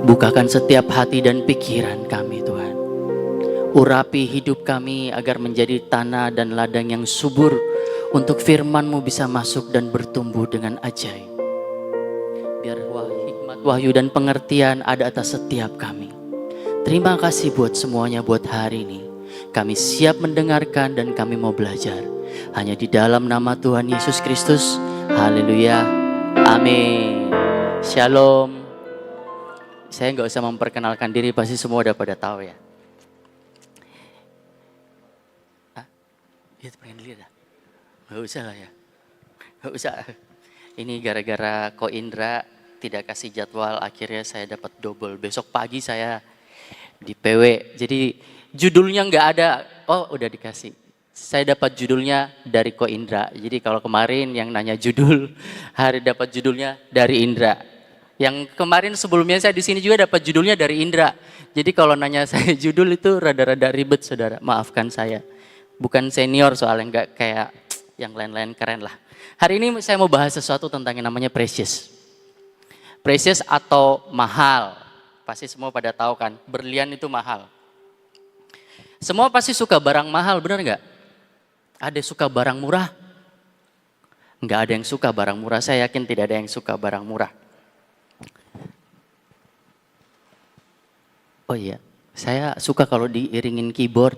Bukakan setiap hati dan pikiran kami Tuhan. Urapi hidup kami agar menjadi tanah dan ladang yang subur untuk firman-Mu bisa masuk dan bertumbuh dengan ajaib. Biar hikmat, wahyu dan pengertian ada atas setiap kami. Terima kasih buat semuanya buat hari ini. Kami siap mendengarkan dan kami mau belajar. Hanya di dalam nama Tuhan Yesus Kristus. Haleluya. Amin. Shalom. Saya nggak usah memperkenalkan diri, pasti semua udah pada tahu ya. Itu pengen lihat ya? Nggak usah lah ya. Nggak usah. Ini gara-gara Ko Indra tidak kasih jadwal, akhirnya saya dapat double. Besok pagi saya di PW. Jadi judulnya nggak ada. Oh udah dikasih. Saya dapat judulnya dari Ko Indra. Jadi kalau kemarin yang nanya judul, hari dapat judulnya dari Indra. Yang kemarin sebelumnya saya di sini juga dapat judulnya dari Indra. Jadi kalau nanya saya judul itu rada-rada ribet saudara, maafkan saya. Bukan senior soalnya, nggak kayak yang lain-lain keren lah. Hari ini saya mau bahas sesuatu tentang yang namanya precious. Precious atau mahal. Pasti semua pada tahu kan, berlian itu mahal. Semua pasti suka barang mahal, benar nggak? Ada suka barang murah? Nggak ada yang suka barang murah, saya yakin tidak ada yang suka barang murah. Oh iya, saya suka kalau diiringin keyboard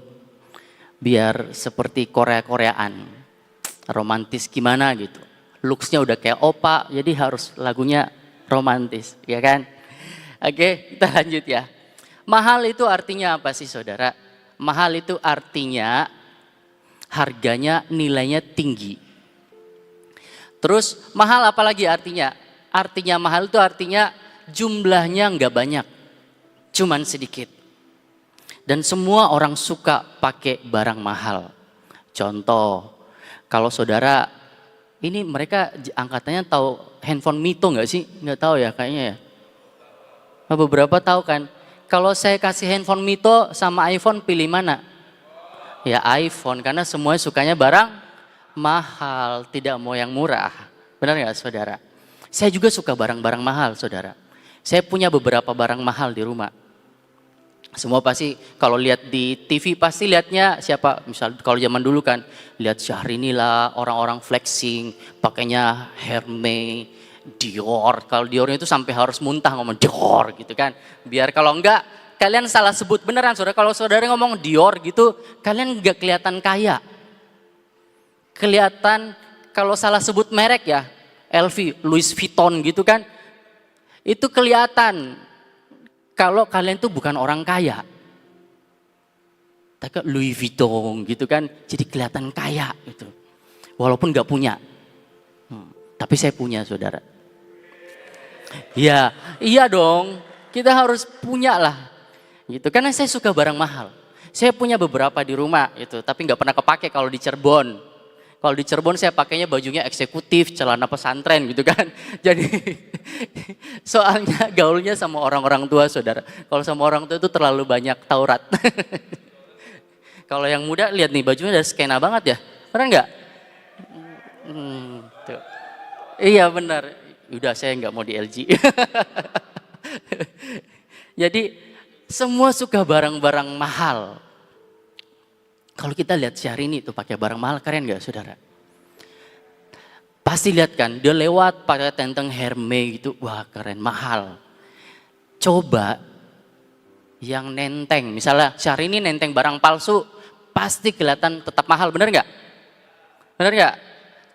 biar seperti Korea-Koreaan, romantis gimana gitu. Looks-nya udah kayak opa, jadi harus lagunya romantis, ya kan? Oke, kita lanjut ya. Mahal itu artinya apa sih saudara? Mahal itu artinya harganya, nilainya tinggi. Terus mahal apa lagi artinya? Artinya mahal itu artinya jumlahnya nggak banyak. Cuman sedikit. Dan semua orang suka pakai barang mahal. Contoh, kalau saudara, ini mereka angkatannya tahu handphone Mito nggak sih? Nggak tahu ya kayaknya ya. Nah, beberapa tahu kan. Kalau saya kasih handphone Mito sama iPhone, pilih mana? Ya iPhone, karena semuanya sukanya barang mahal, tidak mau yang murah. Benar nggak saudara? Saya juga suka barang-barang mahal saudara. Saya punya beberapa barang mahal di rumah. Semua pasti kalau lihat di TV pasti lihatnya siapa, misal kalau zaman dulu kan lihat Syahrini lah, orang-orang flexing pakainya Hermes, Dior. Kalau Diornya itu sampai harus muntah ngomong Dior gitu kan. Biar kalau enggak kalian salah sebut beneran saudara, kalau saudara ngomong Dior gitu kalian enggak kelihatan kaya. Kelihatan kalau salah sebut merek ya, LV, Louis Vuitton gitu kan. Itu kelihatan kalau kalian tuh bukan orang kaya. Tapi Louis Vuitton gitu kan, jadi kelihatan kaya gitu. Walaupun gak punya. Tapi saya punya saudara. Ya, iya dong. Kita harus punya lah. Gitu. Karena saya suka barang mahal. Saya punya beberapa di rumah gitu, tapi gak pernah kepake kalau di Cirebon. Kalau di Cirebon saya pakainya bajunya eksekutif, celana pesantren gitu kan. Jadi soalnya gaulnya sama orang-orang tua saudara. Kalau sama orang tua itu terlalu banyak Taurat. Kalau yang muda lihat nih bajunya udah skena banget ya. Benar nggak? Tuh. Iya benar. Udah saya nggak mau di LG. Jadi semua suka barang-barang mahal. Kalau kita lihat Syahrini itu pakai barang mahal, keren gak saudara? Pasti lihat kan, dia lewat pakai tenteng Hermes gitu, wah keren, mahal. Coba yang nenteng, misalnya Syahrini nenteng barang palsu, pasti kelihatan tetap mahal, bener gak? Bener gak?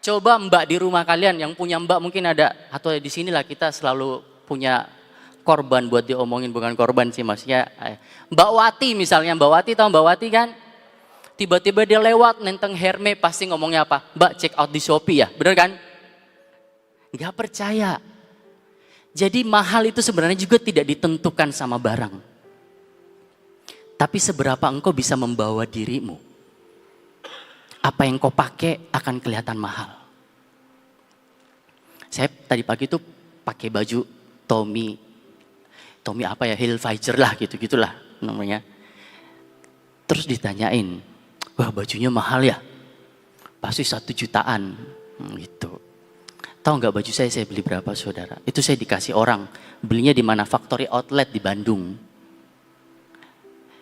Coba mbak di rumah kalian, yang punya mbak mungkin ada, atau di sinilah kita selalu punya korban buat diomongin, bukan korban sih maksudnya. Mbak Wati misalnya, Mbak Wati tahu Mbak Wati kan? Tiba-tiba dia lewat nenteng Hermes pasti ngomongnya apa? Mbak check out di Shopee ya, bener kan? Gak percaya. Jadi mahal itu sebenarnya juga tidak ditentukan sama barang. Tapi seberapa engkau bisa membawa dirimu. Apa yang kau pakai akan kelihatan mahal. Saya tadi pagi tuh pakai baju Tommy apa ya, Hilfiger lah gitu-gitulah namanya. Terus ditanyain, wah bajunya mahal ya? Pasti 1 jutaan gitu. Tahu nggak baju saya beli berapa saudara? Itu saya dikasih orang, belinya di mana? Factory Outlet di Bandung.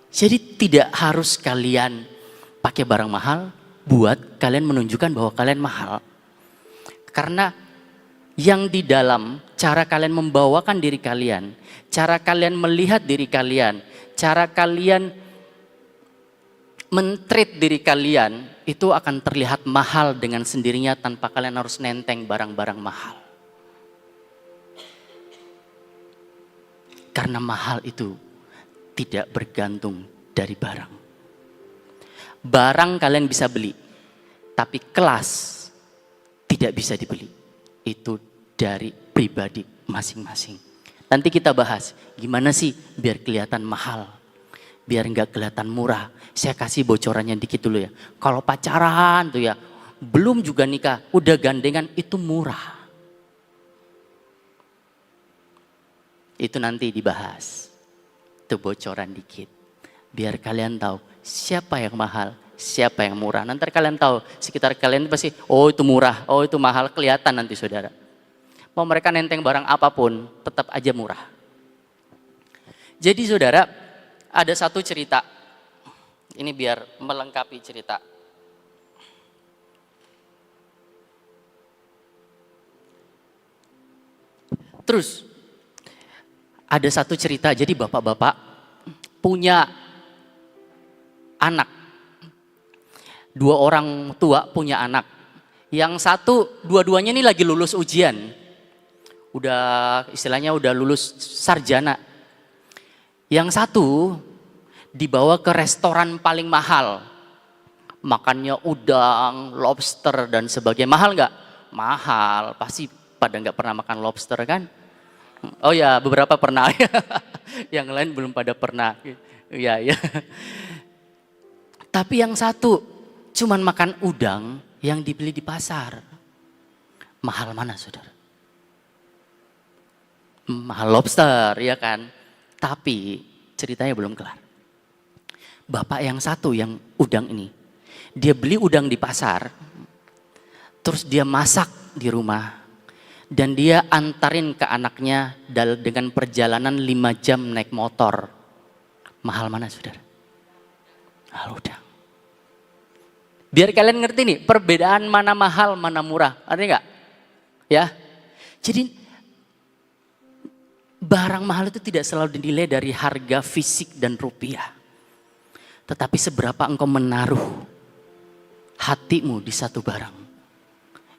Jadi tidak harus kalian pakai barang mahal buat kalian menunjukkan bahwa kalian mahal. Karena yang di dalam cara kalian membawakan diri kalian, cara kalian melihat diri kalian, cara kalian men-treat diri kalian, itu akan terlihat mahal dengan sendirinya tanpa kalian harus nenteng barang-barang mahal. Karena mahal itu tidak bergantung dari barang. Barang kalian bisa beli, tapi kelas tidak bisa dibeli. Itu dari pribadi masing-masing. Nanti kita bahas gimana sih biar kelihatan mahal, biar nggak kelihatan murah. Saya kasih bocorannya dikit dulu ya. Kalau pacaran tuh ya, belum juga nikah, udah gandengan, itu murah. Itu nanti dibahas. Itu bocoran dikit. Biar kalian tahu siapa yang mahal, siapa yang murah. Nanti kalian tahu, sekitar kalian pasti, oh itu murah, oh itu mahal, kelihatan nanti saudara. Mau mereka nenteng barang apapun, tetap aja murah. Jadi saudara, ada satu cerita. Ini biar melengkapi cerita. Terus, ada satu cerita, jadi bapak-bapak punya anak. 2 orang tua punya anak. Yang satu, dua-duanya ini lagi lulus ujian. Udah istilahnya udah lulus sarjana. Yang satu dibawa ke restoran paling mahal. Makannya udang, lobster dan sebagainya. Mahal nggak? Mahal. Pasti pada nggak pernah makan lobster kan? Oh ya, beberapa pernah. Yang lain belum pada pernah. Iya, ya. Tapi yang satu cuman makan udang yang dibeli di pasar. Mahal mana saudara? Mahal lobster, ya kan? Tapi ceritanya belum kelar. Bapak yang satu yang udang ini, dia beli udang di pasar, terus dia masak di rumah, dan dia antarin ke anaknya dengan perjalanan 5 jam naik motor. Mahal mana saudara? Mahal udang. Biar kalian ngerti nih, perbedaan mana mahal, mana murah. Artinya enggak? Ya. Jadi barang mahal itu tidak selalu dinilai dari harga fisik dan rupiah. Tetapi seberapa engkau menaruh hatimu di satu barang,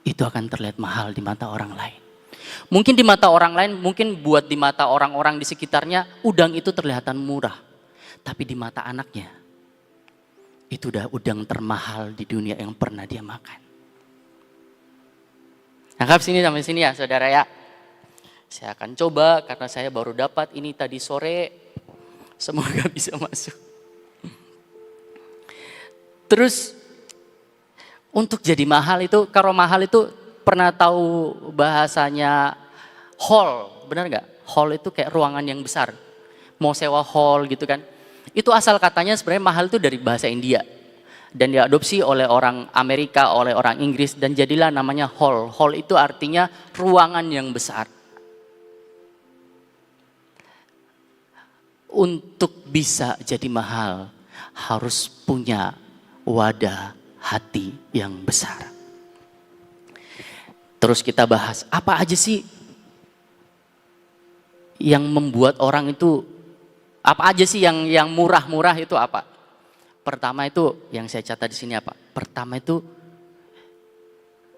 itu akan terlihat mahal di mata orang lain. Mungkin di mata orang lain, mungkin buat di mata orang-orang di sekitarnya, udang itu terlihatan murah. Tapi di mata anaknya, itu udah udang termahal di dunia yang pernah dia makan. Angkat sini sampai sini ya saudara ya. Saya akan coba karena saya baru dapat ini tadi sore. Semoga bisa masuk. Terus untuk jadi mahal itu, kalau mahal itu pernah tahu bahasanya hall, benar nggak? Hall itu kayak ruangan yang besar. Mau sewa hall gitu kan. Itu asal katanya sebenarnya mahal itu dari bahasa India. Dan diadopsi oleh orang Amerika, oleh orang Inggris dan jadilah namanya hall. Hall itu artinya ruangan yang besar. Untuk bisa jadi mahal harus punya wadah hati yang besar. Terus kita bahas apa aja sih yang membuat orang itu, apa aja sih yang murah-murah itu apa? Pertama itu yang saya catat di sini apa? Pertama itu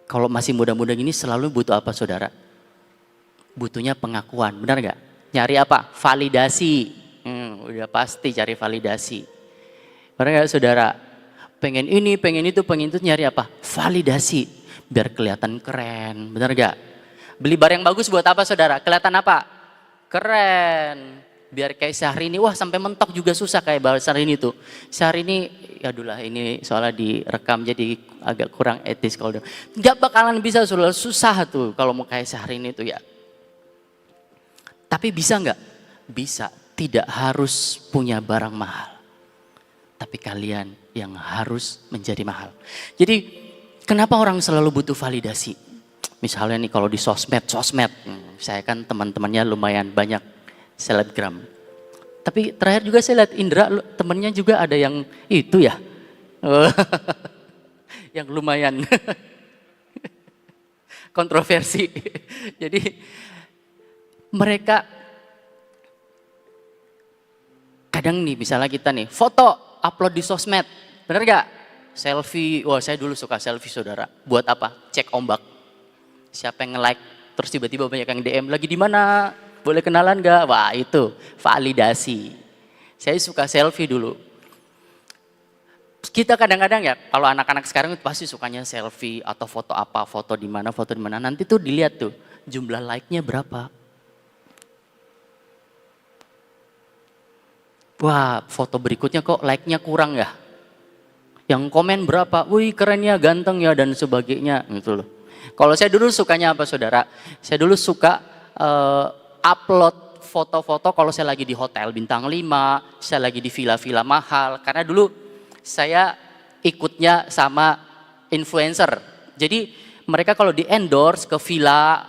kalau masih muda-muda gini selalu butuh apa saudara? Butuhnya pengakuan, benar nggak? Nyari apa? Validasi. Udah pasti cari validasi. Benar nggak saudara? Pengen ini, pengen itu nyari apa? Validasi. Biar kelihatan keren, benar nggak? Beli barang yang bagus buat apa saudara? Kelihatan apa? Keren. Biar kayak Syahrini, wah sampai mentok juga susah kayak Syahrini tuh. Syahrini, ya aduh lah ini soalnya direkam jadi agak kurang etis kalau nggak bakalan bisa saudara, susah tuh kalau mau kayak Syahrini tuh ya. Tapi bisa nggak? Bisa. Tidak harus punya barang mahal. Tapi kalian yang harus menjadi mahal. Jadi kenapa orang selalu butuh validasi? Misalnya nih kalau di sosmed, saya kan teman-temannya lumayan banyak selebgram. Tapi terakhir juga saya lihat Indra temennya juga ada yang itu ya, yang lumayan kontroversi. Jadi mereka kadang nih misalnya kita nih foto upload di sosmed, bener gak? Selfie, wah saya dulu suka selfie saudara. Buat apa? Cek ombak. Siapa yang nge-like, terus tiba-tiba banyak yang DM, lagi di mana? Boleh kenalan gak? Wah itu validasi. Saya suka selfie dulu. Kita kadang-kadang ya, kalau anak-anak sekarang pasti sukanya selfie atau foto apa, foto di mana. Nanti tuh dilihat tuh jumlah like-nya berapa. Wah foto berikutnya kok like-nya kurang ya. Yang komen berapa, wih keren ya, ganteng ya, dan sebagainya gitu loh. Kalau saya dulu sukanya apa saudara? Saya dulu suka upload foto-foto kalau saya lagi di hotel bintang 5, saya lagi di villa-villa mahal. Karena dulu saya ikutnya sama influencer. Jadi mereka kalau di endorse ke villa,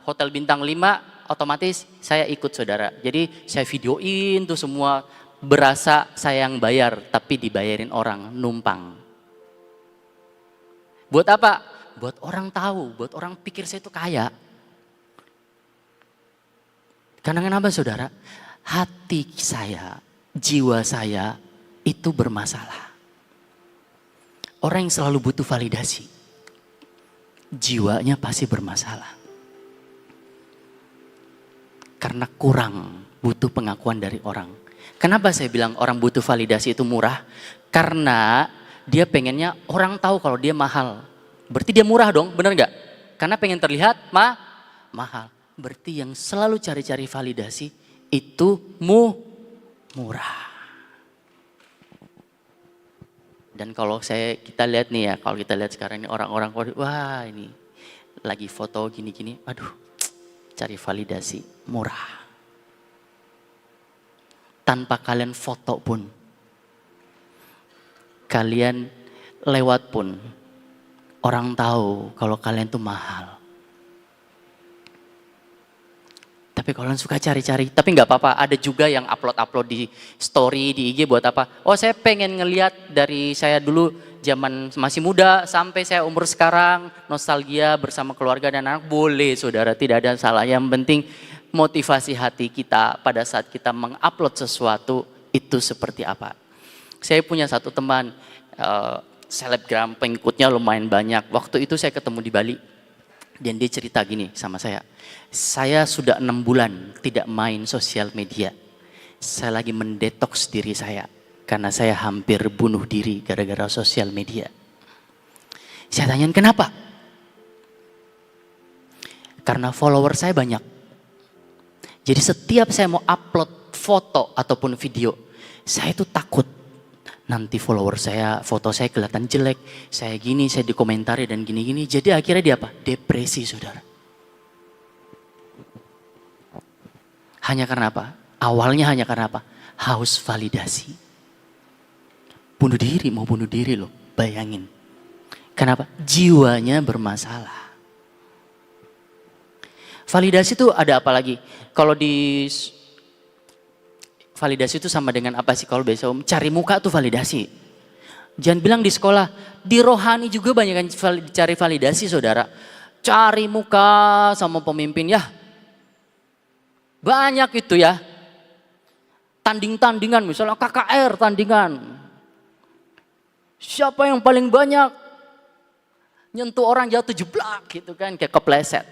hotel bintang 5, otomatis saya ikut saudara. Jadi saya videoin tuh semua. Berasa saya yang bayar, tapi dibayarin orang, numpang. Buat apa? Buat orang tahu, buat orang pikir saya itu kaya. Karena kenapa saudara? Hati saya, jiwa saya itu bermasalah. Orang yang selalu butuh validasi, jiwanya pasti bermasalah. Karena kurang butuh pengakuan dari orang. Kenapa saya bilang orang butuh validasi itu murah? Karena dia pengennya orang tahu kalau dia mahal. Berarti dia murah dong, bener gak? Karena pengen terlihat mahal. Berarti yang selalu cari-cari validasi itu murah. Dan kalau kita lihat nih ya, kalau kita lihat sekarang ini orang-orang, wah ini lagi foto gini-gini, aduh cari validasi murah. Tanpa kalian foto pun, kalian lewat pun, orang tahu kalau kalian tuh mahal. Tapi kalian suka cari-cari, tapi nggak apa-apa. Ada juga yang upload di story, di IG buat apa? Oh saya pengen ngeliat dari saya dulu zaman masih muda sampai saya umur sekarang, nostalgia bersama keluarga dan anak. Boleh saudara, tidak ada salah. Yang penting motivasi hati kita pada saat kita mengupload sesuatu itu seperti apa. Saya punya satu teman selebgram, pengikutnya lumayan banyak. Waktu itu saya ketemu di Bali dan dia cerita gini sama saya sudah 6 bulan tidak main sosial media. Saya lagi mendetoks diri saya karena saya hampir bunuh diri gara-gara sosial media. Saya tanyain kenapa? Karena follower saya banyak. Jadi setiap saya mau upload foto ataupun video, saya itu takut. Nanti follower saya, foto saya kelihatan jelek, saya gini, saya dikomentari dan gini-gini. Jadi akhirnya dia apa? Depresi saudara. Hanya karena apa? Awalnya hanya karena apa? Haus validasi. Mau bunuh diri loh, bayangin. Kenapa? Jiwanya bermasalah. Validasi itu ada apa lagi? Kalau di validasi itu sama dengan apa sih kalau biasa cari muka tuh validasi. Jangan bilang di sekolah, di rohani juga banyak yang cari validasi saudara. Cari muka sama pemimpin ya. Banyak itu ya. Tanding-tandingan misalnya KKR tandingan. Siapa yang paling banyak nyentuh orang jatuh jeblak gitu kan kayak kepleset.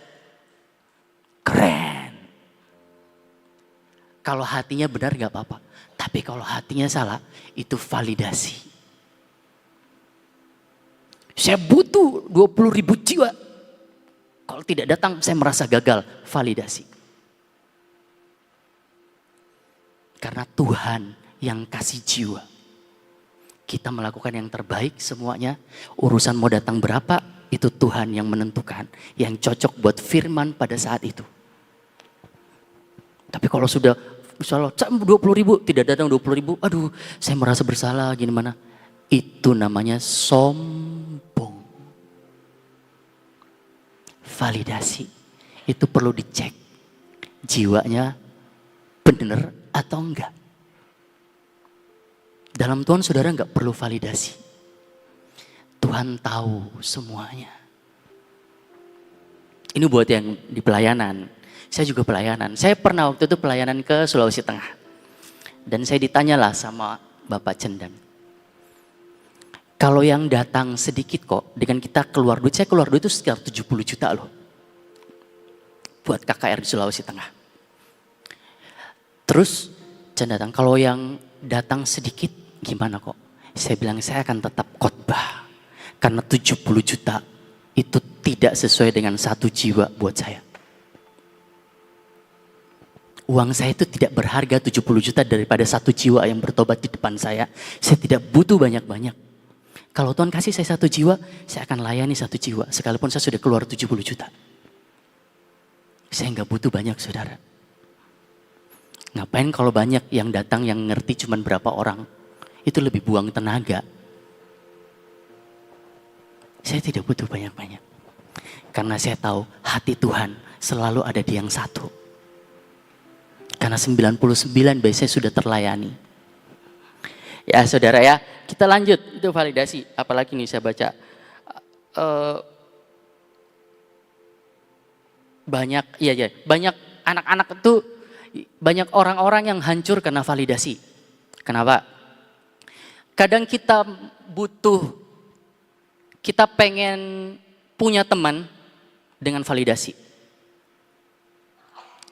Keren. Kalau hatinya benar gak apa-apa. Tapi kalau hatinya salah, itu validasi. Saya butuh 20.000 jiwa. Kalau tidak datang, saya merasa gagal. Validasi. Karena Tuhan yang kasih jiwa. Kita melakukan yang terbaik semuanya. Urusan mau datang berapa, itu Tuhan yang menentukan. Yang cocok buat firman pada saat itu. Tapi kalau sudah misalnya 20.000 tidak datang 20.000, aduh saya merasa bersalah gimana. Itu namanya sombong. validasi. Itu perlu dicek. Jiwanya benar atau enggak. Dalam Tuhan saudara enggak perlu validasi. Tuhan tahu semuanya. Ini buat yang di pelayanan. Saya juga pelayanan. Saya pernah waktu itu pelayanan ke Sulawesi Tengah. Dan saya ditanyalah sama Bapak Cendan. Kalau yang datang sedikit kok, dengan kita keluar duit, saya keluar duit itu sekitar 70 juta loh. Buat KKR di Sulawesi Tengah. Terus, Cendan datang, kalau yang datang sedikit gimana kok? Saya bilang saya akan tetap khotbah. Karena 70 juta itu tidak sesuai dengan 1 jiwa buat saya. Uang saya itu tidak berharga 70 juta daripada 1 jiwa yang bertobat di depan saya. Saya tidak butuh banyak-banyak. Kalau Tuhan kasih saya 1 jiwa, saya akan layani 1 jiwa. Sekalipun saya sudah keluar 70 juta. Saya nggak butuh banyak saudara. Ngapain kalau banyak yang datang yang ngerti cuman berapa orang. Itu lebih buang tenaga. Saya tidak butuh banyak-banyak. Karena saya tahu hati Tuhan selalu ada di yang satu. Karena 99 biasanya sudah terlayani. Ya saudara ya, kita lanjut. Itu validasi. Apalagi nih saya baca. Banyak anak-anak itu, banyak orang-orang yang hancur karena validasi. Kenapa? Kadang kita pengen punya teman dengan validasi.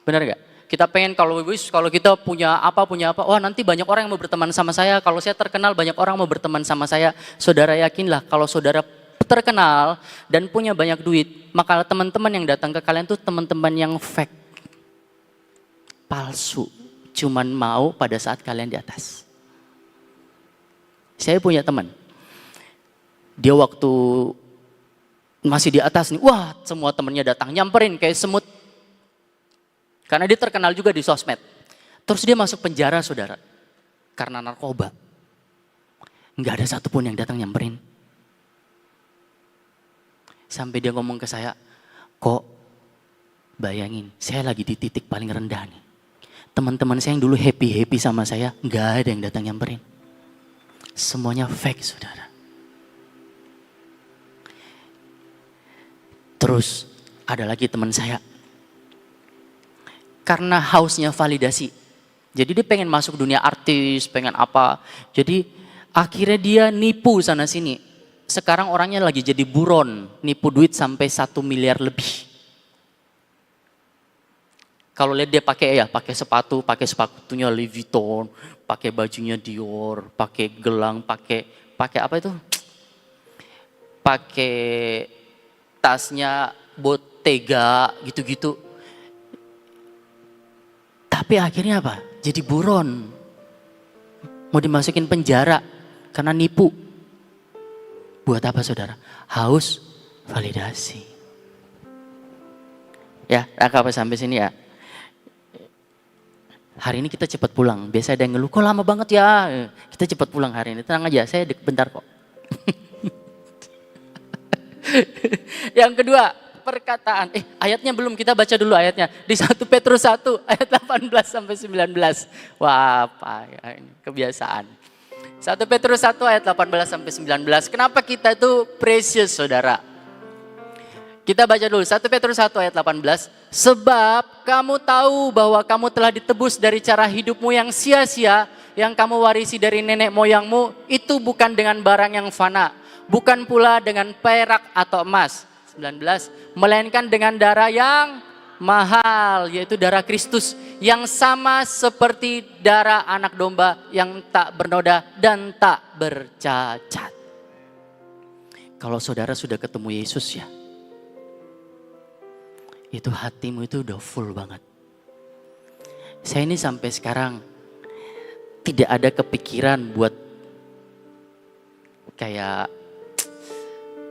Benar gak? Kita pengen kalau kita punya apa, wah nanti banyak orang yang mau berteman sama saya. Kalau saya terkenal banyak orang mau berteman sama saya. Saudara yakinlah kalau saudara terkenal dan punya banyak duit, maka teman-teman yang datang ke kalian tuh teman-teman yang fake. Palsu. Cuman mau pada saat kalian di atas. Saya punya teman. Dia waktu masih di atas nih, wah semua temennya datang nyamperin kayak semut. Karena dia terkenal juga di sosmed. Terus dia masuk penjara saudara. Karena narkoba. Nggak ada satupun yang datang nyamperin. Sampai dia ngomong ke saya, kok bayangin saya lagi di titik paling rendah nih. Teman-teman saya yang dulu happy-happy sama saya, nggak ada yang datang nyamperin. Semuanya fake saudara. Terus ada lagi teman saya. Karena hausnya validasi. Jadi dia pengen masuk dunia artis, pengen apa. Jadi akhirnya dia nipu sana sini. Sekarang orangnya lagi jadi buron, nipu duit sampai 1 miliar lebih. Kalau lihat dia pakai sepatunya Louis Vuitton, pakai bajunya Dior, pakai gelang, pakai apa itu? Pakai tasnya Bottega gitu-gitu. Tapi akhirnya apa? Jadi buron. Mau dimasukin penjara karena nipu. Buat apa saudara? Haus validasi. Ya, apa sampai sini ya. Hari ini kita cepat pulang. Biasa ada yang ngeluh, kok lama banget ya. Kita cepat pulang hari ini. Tenang aja, saya bentar kok. Yang kedua, perkataan. Ayatnya belum, kita baca dulu ayatnya. Di 1 Petrus 1 ayat 18 sampai 19. Wah, apa ya ini kebiasaan. 1 Petrus 1 ayat 18 sampai 19. Kenapa kita itu precious saudara? Kita baca dulu 1 Petrus 1 ayat 18. Sebab kamu tahu bahwa kamu telah ditebus dari cara hidupmu yang sia-sia, yang kamu warisi dari nenek moyangmu, itu bukan dengan barang yang fana, bukan pula dengan perak atau emas. 19, melainkan dengan darah yang mahal, yaitu darah Kristus, yang sama seperti darah anak domba yang tak bernoda dan tak bercacat. Kalau saudara sudah ketemu Yesus ya, itu hatimu itu udah full banget. Saya ini sampai sekarang tidak ada kepikiran buat kayak,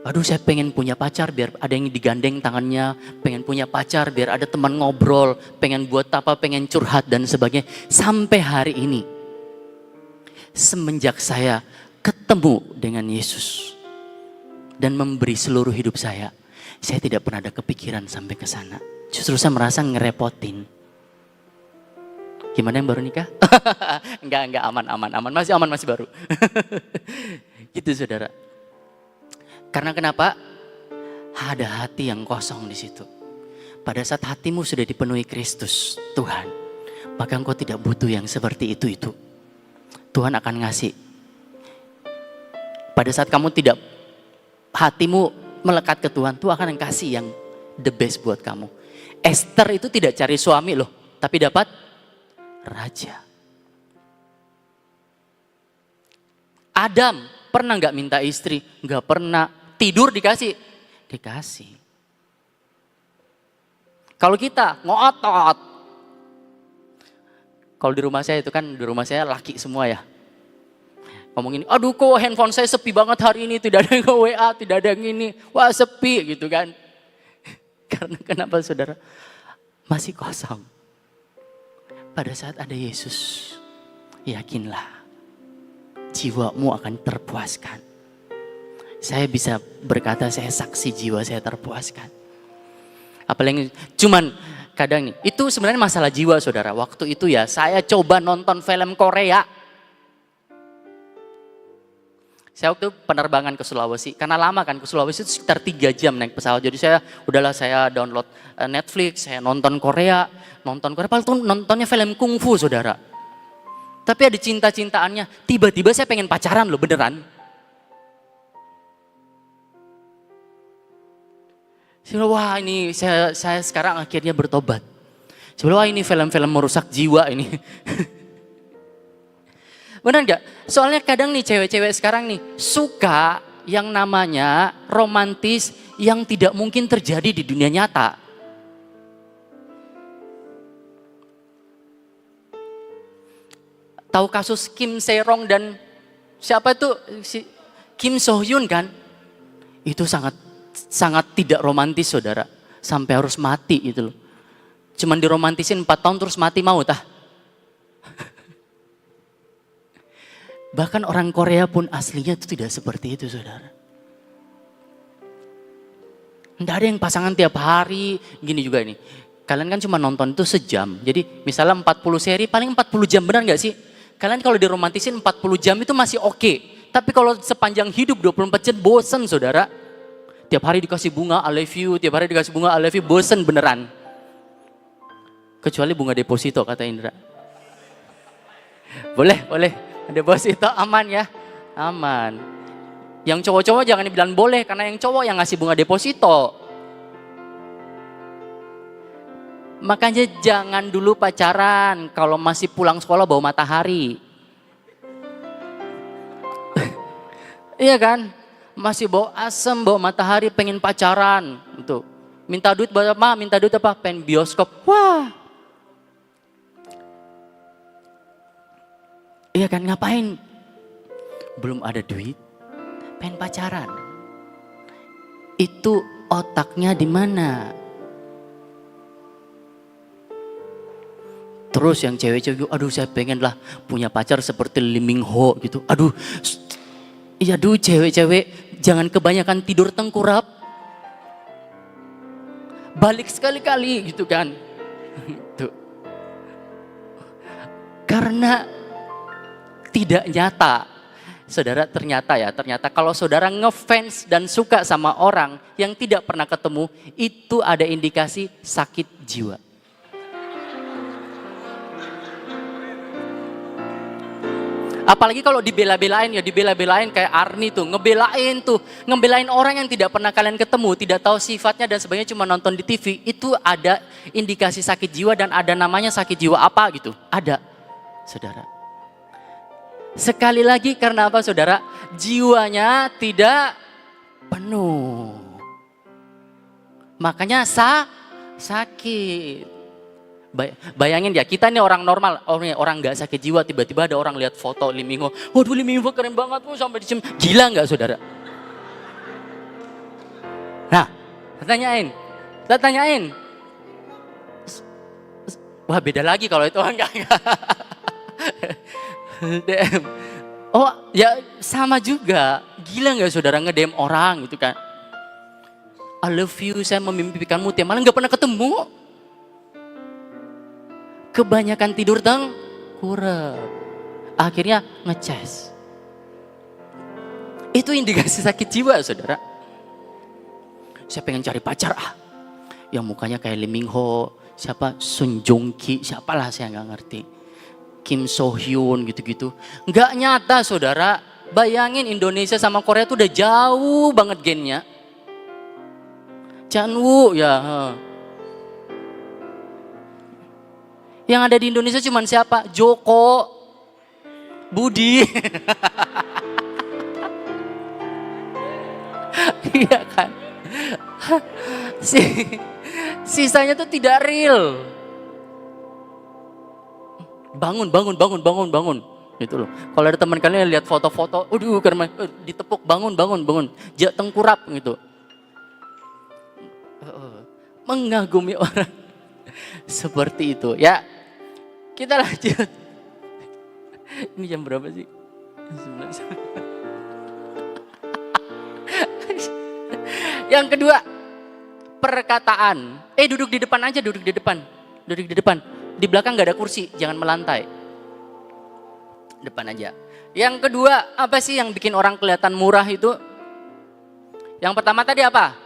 aduh saya pengen punya pacar biar ada yang digandeng tangannya, pengen punya pacar biar ada teman ngobrol, pengen buat apa, pengen curhat dan sebagainya. Sampai hari ini, semenjak saya ketemu dengan Yesus dan memberi seluruh hidup saya Saya tidak pernah ada kepikiran sampai ke sana. Justru saya merasa ngerepotin. Gimana yang baru nikah? Enggak, aman. Masih baru. Gitu saudara. Karena kenapa? Ada hati yang kosong di situ. Pada saat hatimu sudah dipenuhi Kristus, Tuhan, maka engkau tidak butuh yang seperti itu. Tuhan akan ngasih. Pada saat kamu tidak, hatimu melekat ke Tuhan, Tuhan akan kasih yang the best buat kamu. Esther itu tidak cari suami loh, tapi dapat raja. Adam pernah nggak minta istri? Nggak pernah. Tidur dikasih? Dikasih. Kalau kita ngotot. Kalau di rumah saya itu kan, di rumah saya laki semua ya. Ngomongin, aduh kok handphone saya sepi banget hari ini, tidak ada yang WA, tidak ada yang ini. Wah sepi gitu kan. Karena kenapa saudara? Masih kosong. Pada saat ada Yesus, yakinlah jiwamu akan terpuaskan. Saya bisa berkata, saya saksi jiwa saya terpuaskan. Apalagi cuman kadang nih, itu sebenarnya masalah jiwa saudara. Waktu itu ya saya coba nonton film Korea. Saya waktu penerbangan ke Sulawesi, karena lama kan ke Sulawesi itu sekitar 3 jam naik pesawat. Jadi saya download Netflix, saya nonton Korea. Padahal tuh nontonnya film kungfu saudara. Tapi ada cinta-cintaannya, tiba-tiba saya pengen pacaran loh beneran. Saya bilang, wah ini saya sekarang akhirnya bertobat. Saya bilang, wah ini film-film merusak jiwa ini. Benar gak? Soalnya kadang nih cewek-cewek sekarang nih suka yang namanya romantis yang tidak mungkin terjadi di dunia nyata. Tahu kasus Kim Se-rong dan siapa itu Kim So-hyun kan? Itu sangat tidak romantis saudara. Sampai harus mati gitu loh. Cuman diromantisin 4 tahun terus mati mau tah. Bahkan orang Korea pun aslinya itu tidak seperti itu saudara. Tidak ada yang pasangan tiap hari. Gini juga ini. Kalian kan cuma nonton itu sejam. Jadi misalnya 40 seri paling 40 jam, benar gak sih? Kalian kalau diromantisin 40 jam itu masih oke. Tapi kalau sepanjang hidup 24 jam bosen saudara. Tiap hari dikasih bunga I love you, tiap hari dikasih bunga I love you, bosen beneran. Kecuali bunga deposito kata Indra. Boleh. Deposito aman ya, aman. Yang cowok-cowok jangan dibilang boleh, karena yang cowok yang ngasih bunga deposito. Makanya jangan dulu pacaran kalau masih pulang sekolah bawa matahari. Iya kan? Masih bawa asem, bawa matahari, pengen pacaran. Gitu. Minta duit buat apa? Minta duit apa? Pengen bioskop. Wah. Iya kan, ngapain? Belum ada duit, pengen pacaran. Itu otaknya di mana? Terus yang cewek-cewek, aduh saya pengen lah punya pacar seperti Lee Min Ho gitu. Aduh cewek-cewek jangan kebanyakan tidur tengkurap. Balik sekali-kali gitu kan. Tuh. Karena tidak nyata. Saudara ternyata kalau saudara ngefans dan suka sama orang yang tidak pernah ketemu, itu ada indikasi sakit jiwa. Apalagi kalau dibela-belain kayak Arni tuh, ngebelain orang yang tidak pernah kalian ketemu, tidak tahu sifatnya dan sebagainya, cuma nonton di TV, itu ada indikasi sakit jiwa dan ada namanya sakit jiwa apa gitu. Ada, saudara. Sekali lagi karena apa saudara? Jiwanya tidak penuh. Makanya sakit. Bayangin ya, kita ini orang normal, orang gak sakit jiwa, tiba-tiba ada orang lihat foto Lee Min Ho. Waduh Lee Min Ho keren banget, sampai dicem. Gila gak saudara? Nah, saya tanyain. Wah beda lagi kalau itu enggak. DM. Oh ya sama juga. Gila gak saudara nge-DM orang gitu kan. I love you, saya memimpikanmu, tiap malam nggak pernah ketemu. Kebanyakan tidur tengkurap, akhirnya ngeces. Itu indikasi sakit jiwa, saudara. Saya pengen cari pacar yang mukanya kayak Lee Min Ho, siapa, Sun Joong Ki, siapalah saya nggak ngerti, Kim So Hyun gitu-gitu. Nggak nyata, saudara. Bayangin Indonesia sama Korea tuh udah jauh banget gennya. Chanwoo ya. Yang ada di Indonesia cuman siapa? Joko, Budi. Iya kan? Sisanya tuh tidak real. Bangun. Gitu loh. Kalau ada teman kalian lihat foto-foto, karena ditepuk, bangun. Jak tengkurap gitu. Mengagumi orang seperti itu. Ya, kita lanjut. Ini jam berapa sih? 19. Yang kedua, perkataan. Duduk di depan aja, duduk di depan. Di belakang gak ada kursi, jangan melantai. Depan aja. Yang kedua, apa sih yang bikin orang kelihatan murah itu? Yang pertama tadi apa?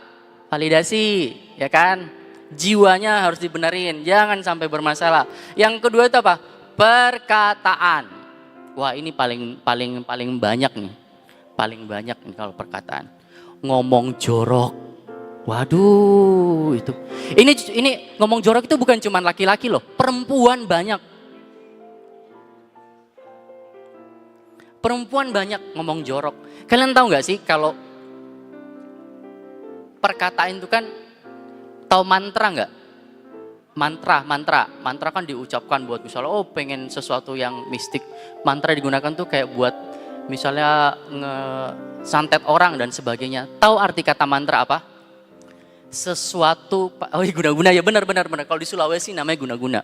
Validasi, ya kan? Jiwanya harus dibenerin, jangan sampai bermasalah. Yang kedua itu apa? Perkataan. Wah, ini paling banyak nih. Paling banyak nih kalau perkataan. Ngomong jorok. Waduh, itu. Ini ngomong jorok itu bukan cuma laki-laki loh, perempuan banyak. Perempuan banyak ngomong jorok. Kalian tahu nggak sih kalau perkataan itu kan, tahu mantra nggak? Mantra kan diucapkan buat misalnya pengen sesuatu yang mistik. Mantra digunakan tuh kayak buat misalnya ngesantet orang dan sebagainya. Tahu arti kata mantra apa? Sesuatu, guna-guna ya, benar. Kalau di Sulawesi namanya guna-guna.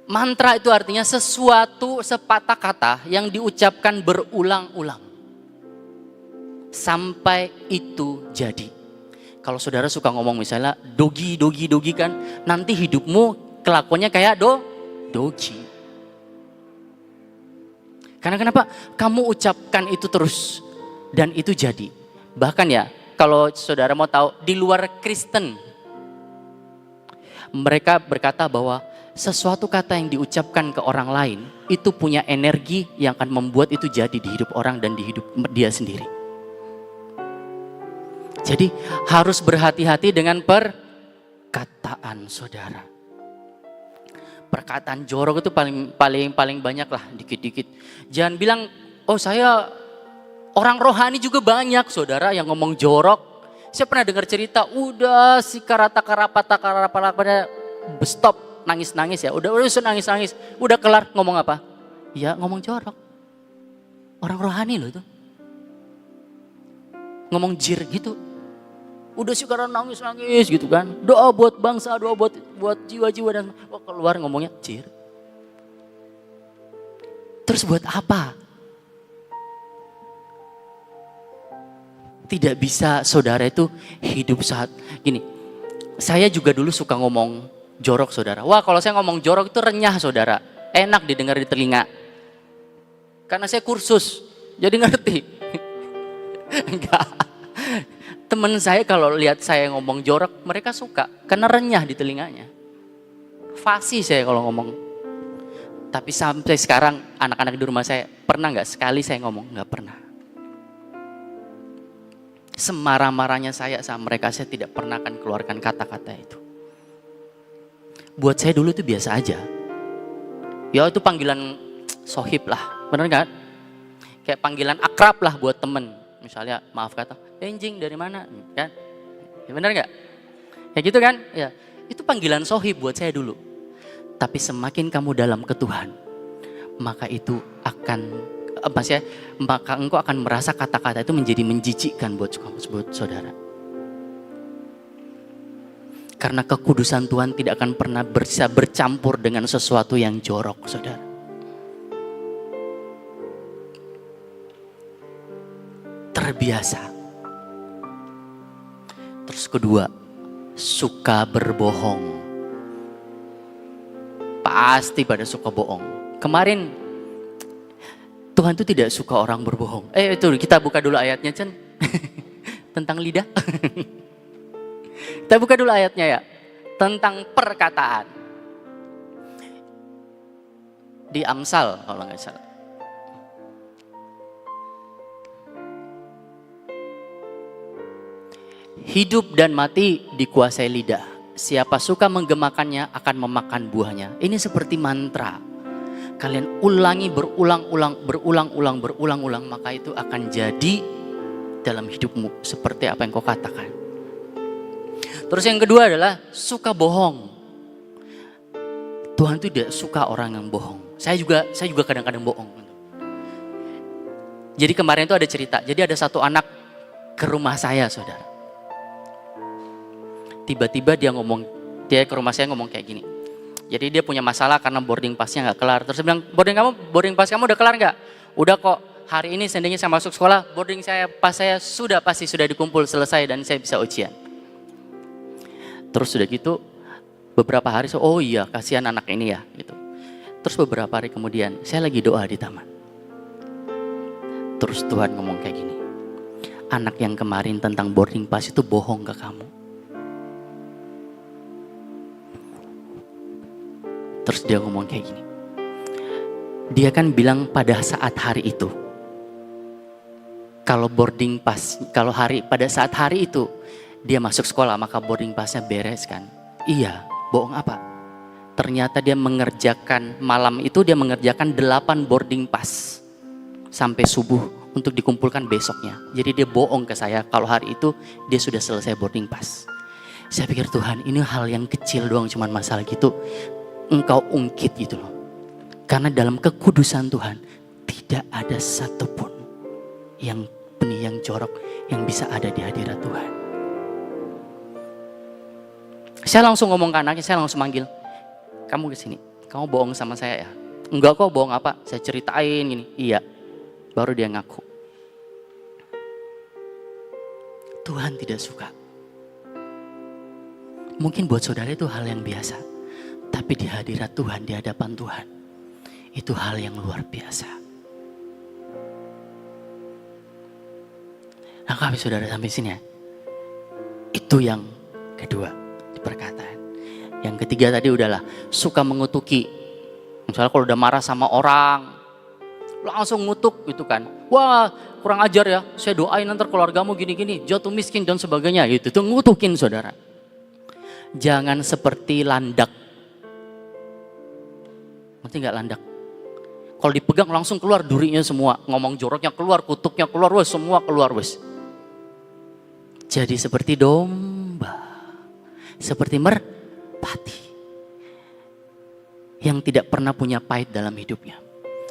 Mantra itu artinya sesuatu, sepatah kata yang diucapkan berulang-ulang sampai itu jadi. Kalau saudara suka ngomong misalnya dogi kan, nanti hidupmu kelakuannya kayak dogi. Karena kenapa? Kamu ucapkan itu terus dan itu jadi. Bahkan ya, kalau saudara mau tahu, di luar Kristen mereka berkata bahwa sesuatu kata yang diucapkan ke orang lain itu punya energi yang akan membuat itu jadi di hidup orang dan di hidup dia sendiri. Jadi harus berhati-hati dengan perkataan, saudara. Perkataan jorok itu paling banyak lah, dikit-dikit. Jangan bilang, saya orang rohani juga banyak, saudara, yang ngomong jorok. Saya pernah dengar cerita, udah si karapata stop. Nangis ya, udah nangis, udah kelar, ngomong apa? Ya ngomong jorok. Orang rohani loh itu. Ngomong jir gitu. Udah sekarang nangis gitu kan. Doa buat bangsa, doa buat jiwa-jiwa dan keluar ngomongnya jir. Terus buat apa? Tidak bisa saudara itu hidup saat gini. Saya juga dulu suka ngomong jorok, saudara. Wah, kalau saya ngomong jorok itu renyah, saudara. Enak didengar di telinga. Karena saya kursus, jadi ngerti. Enggak. Temen saya kalau lihat saya ngomong jorok, mereka suka. Karena renyah di telinganya. Fasih saya kalau ngomong. Tapi sampai sekarang anak-anak di rumah saya, pernah nggak sekali saya ngomong? Nggak pernah. Semarah-marahnya saya sama mereka, saya tidak pernah akan keluarkan kata-kata itu. Buat saya dulu itu biasa aja. Ya itu panggilan sohib lah, bener gak? Kayak panggilan akrab lah buat temen. Misalnya maaf kata, Enjing dari mana? Kan? Ya bener gak? Ya gitu kan? Ya itu panggilan sohib buat saya dulu. Tapi semakin kamu dalam ke Tuhan, maka itu akan, maka engkau akan merasa kata-kata itu menjadi menjijikkan buat saudara. Karena kekudusan Tuhan tidak akan pernah bisa bercampur dengan sesuatu yang jorok, saudara. Terbiasa. Terus kedua, suka berbohong. Pasti pada suka bohong. Kemarin Tuhan itu tidak suka orang berbohong. Itu kita buka dulu ayatnya, Chen. Tentang lidah. Kita buka dulu ayatnya ya. Tentang perkataan. Di Amsal kalau nggak salah. Hidup dan mati dikuasai lidah. Siapa suka menggemakannya akan memakan buahnya. Ini seperti mantra. Kalian ulangi berulang-ulang, maka itu akan jadi dalam hidupmu seperti apa yang kau katakan. Terus yang kedua adalah suka bohong. Tuhan itu tidak suka orang yang bohong. Saya juga kadang-kadang bohong. Jadi kemarin itu ada cerita. Jadi ada satu anak ke rumah saya, saudara. Tiba-tiba dia ke rumah saya ngomong kayak gini. Jadi dia punya masalah karena boarding passnya nggak kelar. Terus dia bilang, boarding pass kamu udah kelar nggak? Udah kok. Hari ini seandainya saya masuk sekolah, boarding pass saya pasti sudah dikumpul selesai dan saya bisa ujian. Terus sudah gitu, beberapa hari oh iya kasihan anak ini ya gitu. Terus beberapa hari kemudian saya lagi doa di taman. Terus Tuhan ngomong kayak gini. Anak yang kemarin tentang boarding pass itu bohong ke kamu. Terus dia ngomong kayak gini. Dia kan bilang pada saat hari itu. Kalau boarding pass, pada saat hari itu dia masuk sekolah maka boarding passnya beres kan. Iya, bohong apa? Ternyata dia mengerjakan malam itu 8 boarding pass sampai subuh untuk dikumpulkan besoknya. Jadi dia bohong ke saya kalau hari itu dia sudah selesai boarding pass. Saya pikir Tuhan ini hal yang kecil doang cuman masalah gitu. Engkau ungkit gitu loh. Karena dalam kekudusan Tuhan tidak ada satupun yang benih, yang jorok yang bisa ada di hadirat Tuhan. Saya langsung ngomong ke anaknya, saya langsung manggil. Kamu kesini, kamu bohong sama saya ya? Enggak kok, bohong apa? Saya ceritain gini, iya. Baru dia ngaku. Tuhan tidak suka. Mungkin buat saudara itu hal yang biasa. Tapi di hadirat Tuhan, di hadapan Tuhan, itu hal yang luar biasa. Nah, kami saudara sampai sini ya. Itu yang kedua di perkataan. Yang ketiga tadi udahlah, suka mengutuki. Misalnya kalau udah marah sama orang, langsung ngutuk gitu kan. Wah, kurang ajar ya, saya doain nanti keluargamu gini-gini, jatuh miskin dan sebagainya. Gitu, itu ngutukin saudara. Jangan seperti landak. Ngerti gak landak? Kalau dipegang langsung keluar durinya semua. Ngomong joroknya keluar, kutuknya keluar, wes semua keluar wes. Jadi seperti domba. Seperti merpati. Yang tidak pernah punya pahit dalam hidupnya.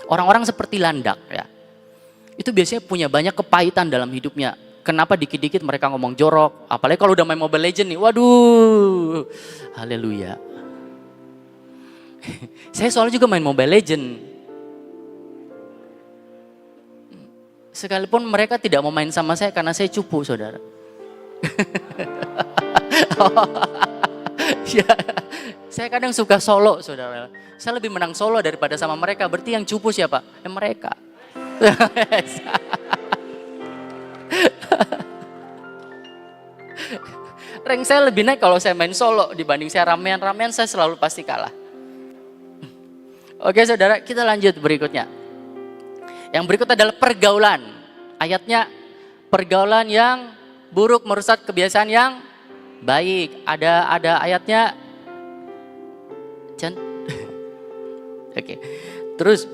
Orang-orang seperti landak ya. Itu biasanya punya banyak kepahitan dalam hidupnya. Kenapa dikit-dikit mereka ngomong jorok. Apalagi kalau udah main Mobile Legends nih. Waduh. Haleluya. Saya soalnya juga main Mobile Legends. Sekalipun mereka tidak mau main sama saya karena saya cupu, saudara. Ya, saya kadang suka solo, saudara. Saya lebih menang solo daripada sama mereka. Berarti yang cupu siapa? Mereka. Rank saya lebih naik kalau saya main solo dibanding saya ramean-ramean, saya selalu pasti kalah. Oke saudara, kita lanjut berikutnya. Yang berikut adalah pergaulan. Ayatnya, pergaulan yang buruk merusak kebiasaan yang baik. Ada ayatnya. Chan. Oke. Terus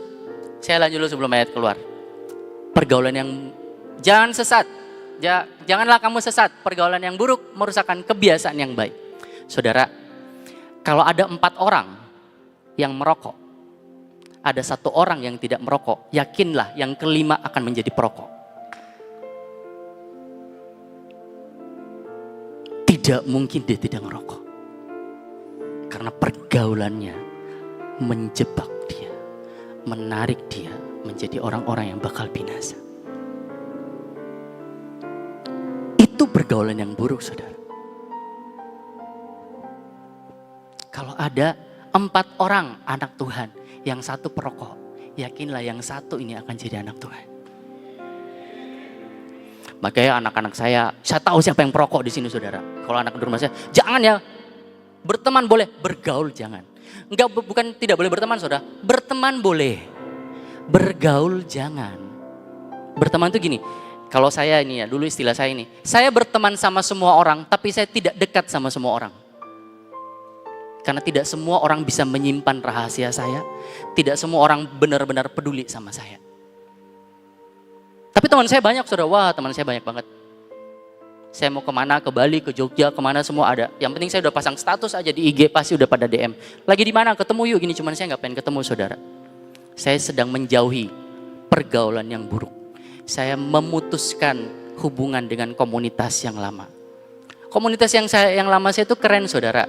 saya lanjut dulu sebelum ayat keluar. Pergaulan yang jangan sesat. Janganlah kamu sesat. Pergaulan yang buruk merusakkan kebiasaan yang baik. Saudara, kalau ada 4 orang yang merokok, ada 1 orang yang tidak merokok, yakinlah yang kelima akan menjadi perokok. Tidak mungkin dia tidak merokok. Karena pergaulannya menjebak dia, menarik dia menjadi orang-orang yang bakal binasa. Itu pergaulan yang buruk, saudara. Kalau ada 4 orang anak Tuhan, yang satu perokok, yakinlah yang satu ini akan jadi anak Tuhan. Makanya anak-anak saya tahu siapa yang perokok di sini saudara. Kalau anak di rumah saya, jangan ya, berteman boleh, bergaul jangan. Enggak, bukan tidak boleh berteman saudara, berteman boleh, bergaul jangan. Berteman itu gini, kalau saya ini ya, dulu istilah saya ini, saya berteman sama semua orang, tapi saya tidak dekat sama semua orang. Karena tidak semua orang bisa menyimpan rahasia saya, tidak semua orang benar-benar peduli sama saya. Tapi teman saya banyak saudara, wah teman saya banyak banget. Saya mau kemana, ke Bali, ke Jogja, kemana semua ada. Yang penting saya udah pasang status aja di IG, pasti udah pada DM. Lagi di mana, ketemu yuk gini, cuman saya gak pengen ketemu saudara. Saya sedang menjauhi pergaulan yang buruk. Saya memutuskan hubungan dengan komunitas yang lama. Komunitas yang lama saya itu keren saudara.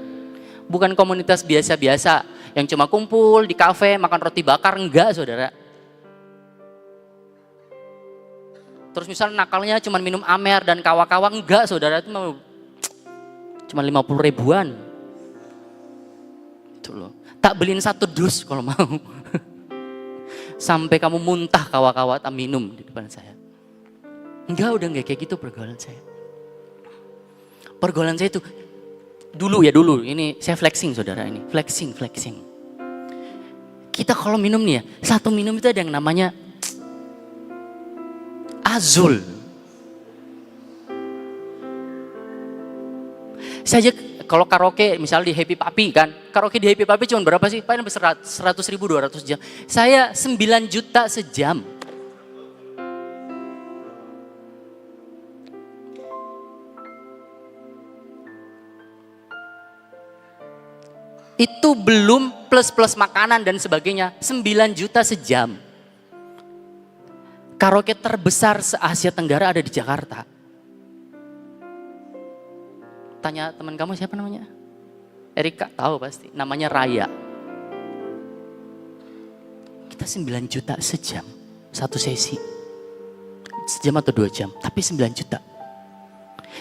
Bukan komunitas biasa-biasa, yang cuma kumpul di kafe, makan roti bakar, enggak saudara. Terus misal nakalnya cuma minum Amer dan kawa-kawa, enggak saudara, itu cuma 50 ribuan. Itu loh. Tak beliin 1 dus kalau mau. Sampai kamu muntah kawa-kawa tak minum di depan saya. Enggak, udah enggak kayak gitu pergaulan saya. Pergaulan saya itu dulu, ini saya flexing saudara ini, flexing. Kita kalau minum nih ya, 1 minum itu ada yang namanya Azul. Saya aja kalau karaoke misalnya di Happy Papi kan, karaoke di Happy Papi cuma berapa sih? Paling 100 ribu, 200 jam. Saya 9 juta sejam. Itu belum plus makanan dan sebagainya, 9 juta sejam. Karaoke terbesar se-Asia Tenggara ada di Jakarta. Tanya teman kamu siapa namanya? Erika, tahu pasti. Namanya Raya. Kita 9 juta sejam, 1 sesi. Sejam atau 2 jam, tapi 9 juta.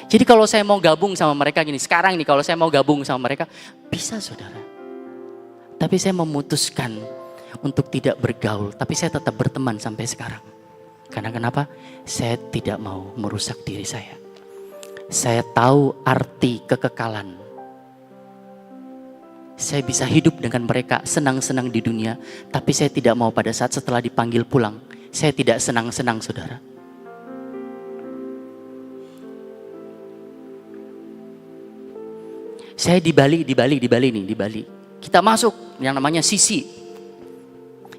Jadi kalau saya mau gabung sama mereka gini, sekarang nih kalau saya mau gabung sama mereka, bisa saudara. Tapi saya memutuskan untuk tidak bergaul, tapi saya tetap berteman sampai sekarang. Karena kenapa? Saya tidak mau merusak diri saya. Saya tahu arti kekekalan. Saya bisa hidup dengan mereka senang-senang di dunia, tapi saya tidak mau pada saat setelah dipanggil pulang, saya tidak senang-senang saudara. Saya di Bali. Kita masuk yang namanya Sisi.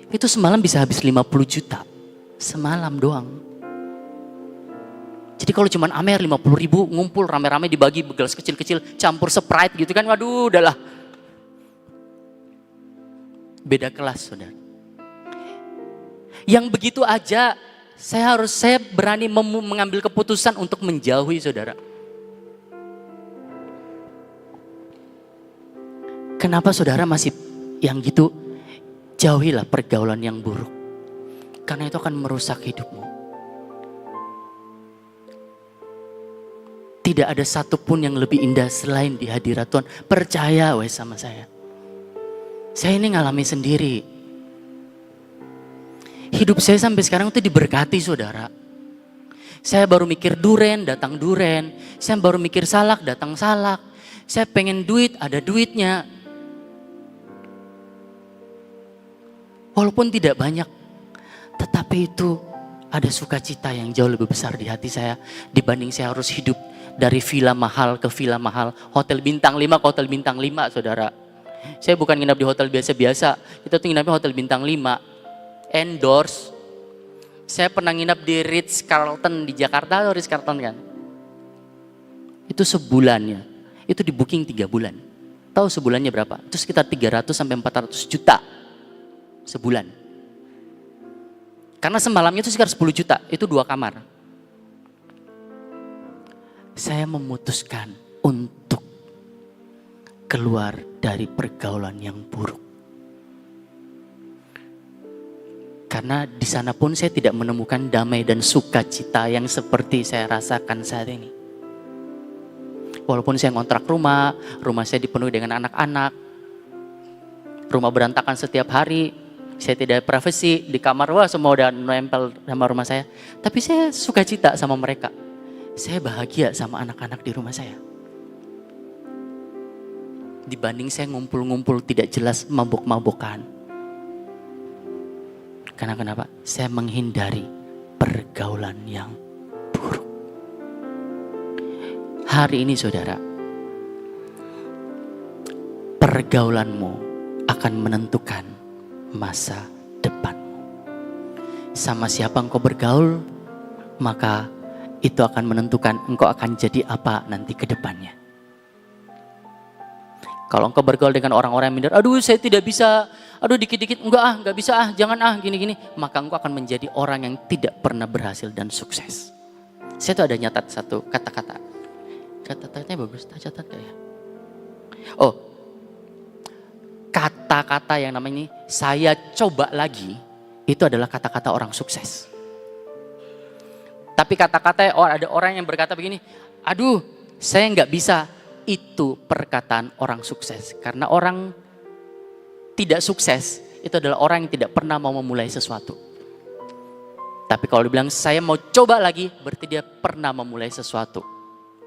Itu semalam bisa habis 50 juta. Semalam doang. Jadi kalau cuman Amer 50 ribu ngumpul rame-rame dibagi gelas kecil-kecil campur Sprite gitu kan, waduh udahlah. Beda kelas saudara. Yang begitu aja saya berani mengambil keputusan untuk menjauhi saudara. Kenapa saudara masih yang gitu? Jauhilah pergaulan yang buruk. Karena itu akan merusak hidupmu. Tidak ada satupun yang lebih indah selain di hadirat Tuhan. Percaya weh sama saya. Saya ini ngalami sendiri. Hidup saya sampai sekarang itu diberkati saudara. Saya baru mikir duren, datang duren. Saya baru mikir salak, datang salak. Saya pengen duit, ada duitnya. Walaupun tidak banyak, tetapi itu ada sukacita yang jauh lebih besar di hati saya dibanding saya harus hidup dari villa mahal ke villa mahal, hotel bintang 5 ke hotel bintang 5 saudara. Saya bukan nginap di hotel biasa-biasa, kita tuh nginapnya hotel bintang 5. Endorse. Saya pernah nginap di Ritz Carlton di Jakarta, atau Ritz Carlton kan? Itu sebulannya, itu di booking 3 bulan. Tahu sebulannya berapa? Itu sekitar 300 sampai 400 juta sebulan. Karena semalamnya itu sekitar 10 juta, itu 2 kamar. Saya memutuskan untuk keluar dari pergaulan yang buruk. Karena di sana pun saya tidak menemukan damai dan sukacita yang seperti saya rasakan saat ini. Walaupun saya ngontrak rumah saya dipenuhi dengan anak-anak. Rumah berantakan setiap hari. Saya tidak privasi di kamar, wah semua udah nempel sama rumah saya. Tapi saya suka cita sama mereka. Saya bahagia sama anak-anak di rumah saya. Dibanding saya ngumpul-ngumpul tidak jelas, mabok-mabokan. Karena kenapa? Saya menghindari pergaulan yang buruk. Hari ini saudara, pergaulanmu akan menentukan masa depanmu. Sama siapa engkau bergaul, maka itu akan menentukan engkau akan jadi apa nanti ke depannya. Kalau engkau bergaul dengan orang-orang yang minder, aduh saya tidak bisa, aduh dikit-dikit, enggak bisa jangan gini-gini. Maka engkau akan menjadi orang yang tidak pernah berhasil dan sukses. Saya tuh ada nyatat satu kata-kata. Kata-katanya bagus, tak catat gak ya? Oh, kata-kata yang namanya ini, saya coba lagi, itu adalah kata-kata orang sukses. Tapi kata-kata ada orang yang berkata begini, aduh saya nggak bisa. Itu perkataan orang sukses. Karena orang tidak sukses itu adalah orang yang tidak pernah mau memulai sesuatu. Tapi kalau dibilang saya mau coba lagi, berarti dia pernah memulai sesuatu.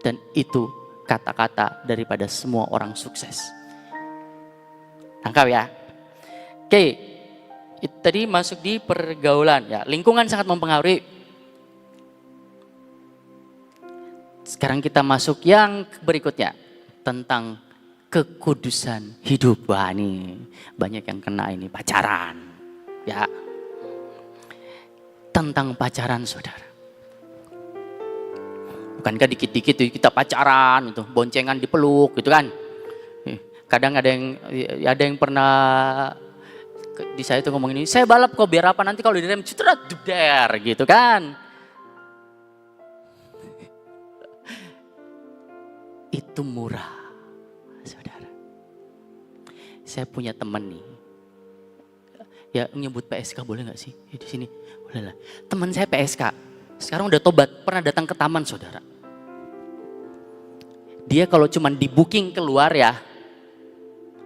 Dan itu kata-kata daripada semua orang sukses. Tangkap ya. Oke, itu tadi masuk di pergaulan ya. Lingkungan sangat mempengaruhi. Sekarang kita masuk yang berikutnya. Tentang kekudusan hidup. Wah ini banyak yang kena ini, pacaran. Ya. Tentang pacaran saudara. Bukankah dikit-dikit kita pacaran, itu boncengan dipeluk gitu kan. Kadang ada yang pernah di saya itu ngomong ini, saya balap kok biar apa nanti kalau direm cutrat jeder gitu kan. Itu murah, saudara. Saya punya teman nih, ya nyebut PSK boleh nggak sih di sini? Boleh lah. Teman saya PSK, sekarang udah tobat, pernah datang ke taman saudara. Dia kalau cuman di booking keluar ya,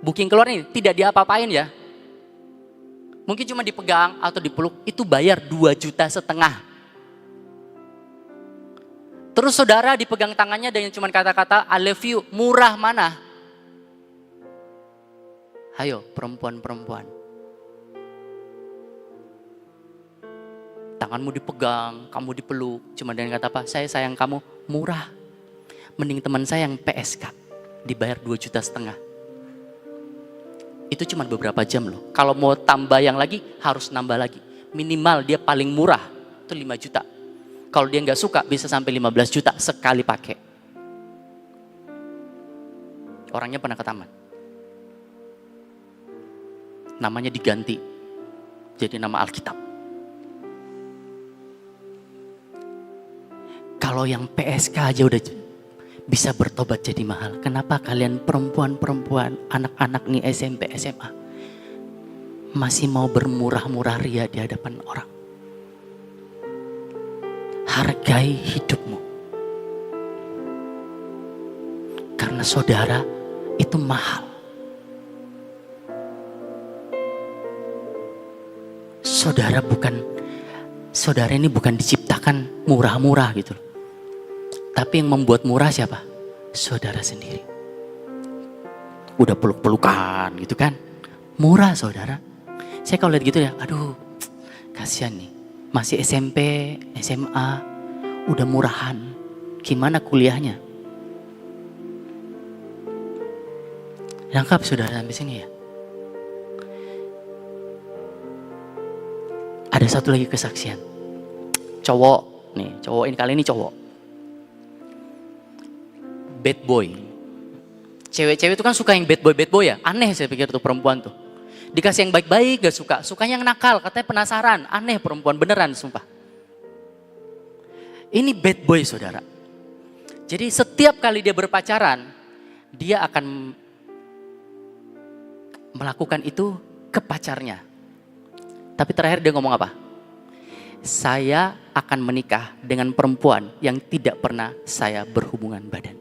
booking keluar ini tidak diapa-apain ya. Mungkin cuma dipegang atau dipeluk, itu bayar 2,5 juta. Terus saudara dipegang tangannya dengan cuma kata-kata I love you, murah mana? Hayo perempuan-perempuan. Tanganmu dipegang, kamu dipeluk, cuma dengan kata apa? Saya sayang kamu, murah. Mending teman saya yang PSK, dibayar 2,5 juta. Itu cuma beberapa jam loh. Kalau mau tambah yang lagi, harus nambah lagi. Minimal dia paling murah, itu 5 juta. Kalau dia nggak suka bisa sampai 15 juta sekali pakai. Orangnya pernah ke taman. Namanya diganti. Jadi nama Alkitab. Kalau yang PSK aja udah bisa bertobat jadi mahal. Kenapa kalian perempuan-perempuan, anak-anak nih SMP, SMA masih mau bermurah-murah ria di hadapan orang? Hargai hidupmu. Karena saudara itu mahal. Saudara ini bukan diciptakan murah-murah gitu. Tapi yang membuat murah siapa? Saudara sendiri. Udah peluk-pelukan gitu kan. Murah saudara. Saya kalau lihat gitu ya, aduh kasihan nih. Masih SMP, SMA, udah murahan. Gimana kuliahnya? Lengkap saudara sampai sini ya? Ada satu lagi kesaksian. Cowok, nih cowok ini kali ini cowok. Bad boy. Cewek-cewek itu kan suka yang bad boy ya. Aneh saya pikir tuh perempuan tuh. Dikasih yang baik-baik gak suka. Sukanya yang nakal, katanya penasaran. Aneh perempuan beneran sumpah. Ini bad boy saudara. Jadi setiap kali dia berpacaran, dia akan melakukan itu ke pacarnya. Tapi terakhir dia ngomong apa? Saya akan menikah dengan perempuan yang tidak pernah saya berhubungan badan.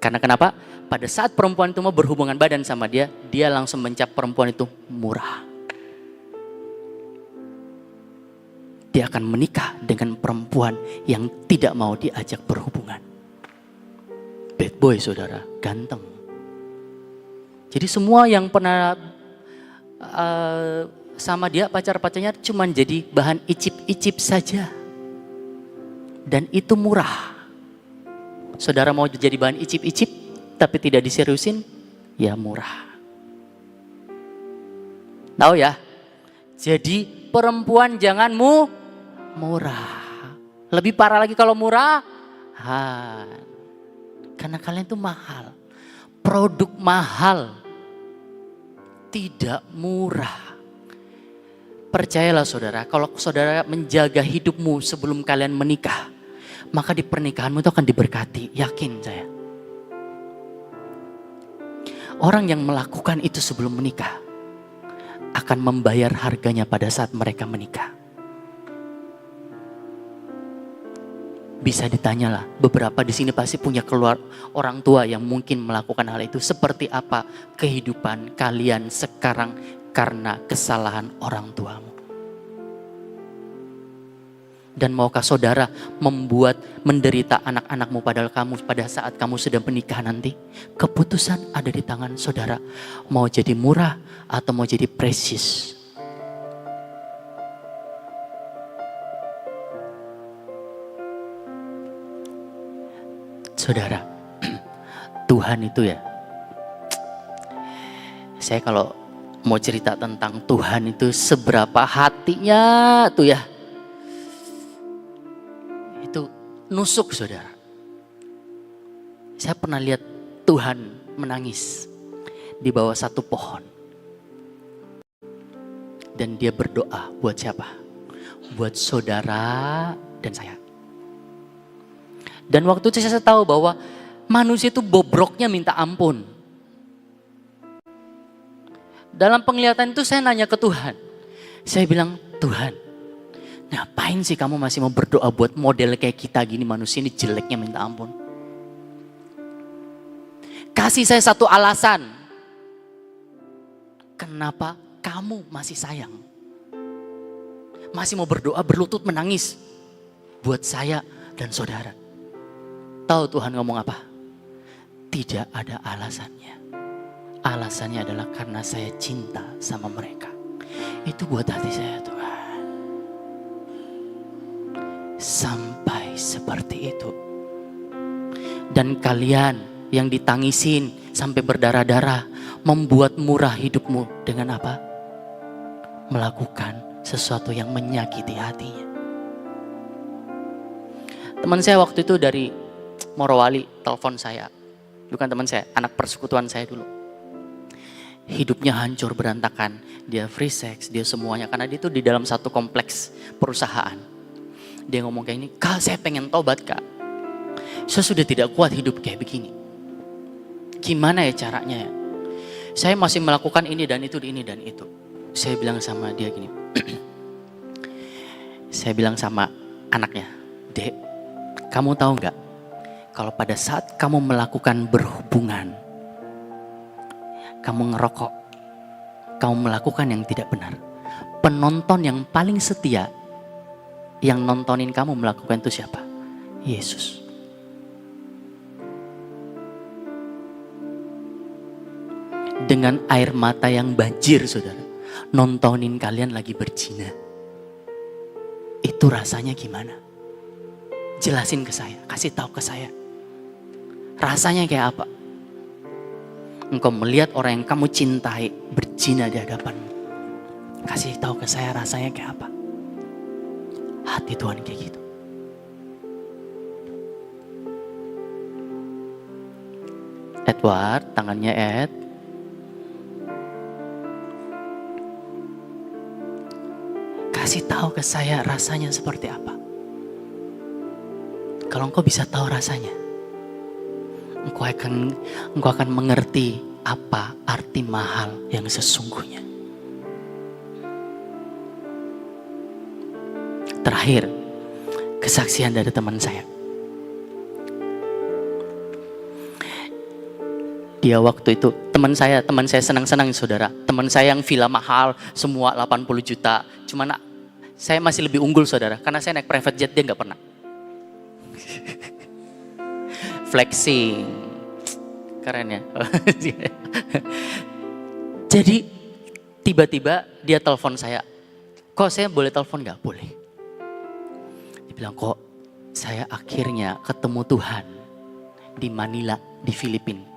Karena kenapa? Pada saat perempuan itu mau berhubungan badan sama dia, dia langsung mencap perempuan itu murah. Dia akan menikah dengan perempuan yang tidak mau diajak berhubungan. Bad boy saudara, ganteng. Jadi semua yang pernah sama dia, pacar-pacarnya cuma jadi bahan icip-icip saja. Dan itu murah. Saudara mau jadi bahan icip-icip tapi tidak diseriusin, ya murah. Tahu ya? Jadi perempuan jangan murah. Lebih parah lagi kalau murah. Karena kalian itu mahal. Produk mahal. Tidak murah. Percayalah saudara, kalau saudara menjaga hidupmu sebelum kalian menikah, maka di pernikahanmu itu akan diberkati, yakin saya. Orang yang melakukan itu sebelum menikah akan membayar harganya pada saat mereka menikah. Bisa ditanyalah, beberapa di sini pasti punya keluar orang tua yang mungkin melakukan hal itu. Seperti apa kehidupan kalian sekarang karena kesalahan orang tuamu? Dan maukah saudara membuat menderita anak-anakmu padahal kamu pada saat kamu sudah menikah nanti? Keputusan ada di tangan saudara. Mau jadi murah atau mau jadi precious. Saudara, Tuhan itu ya. Saya kalau mau cerita tentang Tuhan itu seberapa hatinya tuh ya. Nusuk saudara. Saya pernah lihat Tuhan menangis di bawah satu pohon. Dan dia berdoa buat siapa? Buat saudara dan saya. Dan waktu itu saya tahu bahwa manusia itu bobroknya minta ampun. Dalam penglihatan itu saya nanya ke Tuhan. Saya bilang, Tuhan, ngapain sih kamu masih mau berdoa buat model kayak kita gini, manusia ini jeleknya minta ampun. Kasih saya satu alasan. Kenapa kamu masih sayang? Masih mau berdoa berlutut menangis buat saya dan saudara. Tahu Tuhan ngomong apa? Tidak ada alasannya. Alasannya adalah karena saya cinta sama mereka. Itu buat hati saya Tuhan. Sampai seperti itu. Dan kalian yang ditangisin sampai berdarah-darah, membuat murah hidupmu dengan apa? Melakukan sesuatu yang menyakiti hatinya. Teman saya waktu itu dari Morowali telepon saya. Bukan teman saya, anak persekutuan saya dulu. Hidupnya hancur berantakan. Dia free sex, dia semuanya. Karena dia itu di dalam satu kompleks perusahaan. Dia ngomong kayak ini, Kak saya pengen tobat Kak. Saya sudah tidak kuat hidup kayak begini. Gimana ya caranya ya? Saya masih melakukan ini dan itu. Saya bilang sama dia gini. Saya bilang sama anaknya, Dek, kamu tahu gak? Kalau pada saat kamu melakukan berhubungan, kamu ngerokok, kamu melakukan yang tidak benar. Penonton yang paling setia yang nontonin kamu melakukan itu siapa? Yesus. Dengan air mata yang banjir saudara, nontonin kalian lagi berzina. Itu rasanya gimana? Jelasin ke saya, kasih tahu ke saya. Rasanya kayak apa? Engkau melihat orang yang kamu cintai berzina di hadapanmu. Kasih tahu ke saya rasanya kayak apa? Hati Tuhan kayak gitu. Edward, tangannya Ed. Kasih tahu ke saya rasanya seperti apa. Kalau engkau bisa tahu rasanya, engkau akan mengerti apa arti mahal yang sesungguhnya. Terakhir, kesaksian dari teman saya. Dia waktu itu teman saya senang-senang saudara. Teman saya yang villa mahal, semua 80 juta. Cuman saya masih lebih unggul saudara, karena saya naik private jet, dia nggak pernah. Flexing, keren ya. Jadi tiba-tiba dia telepon saya, kok saya boleh telepon? Nggak boleh. Dia bilang, kok saya akhirnya ketemu Tuhan di Manila, di Filipina.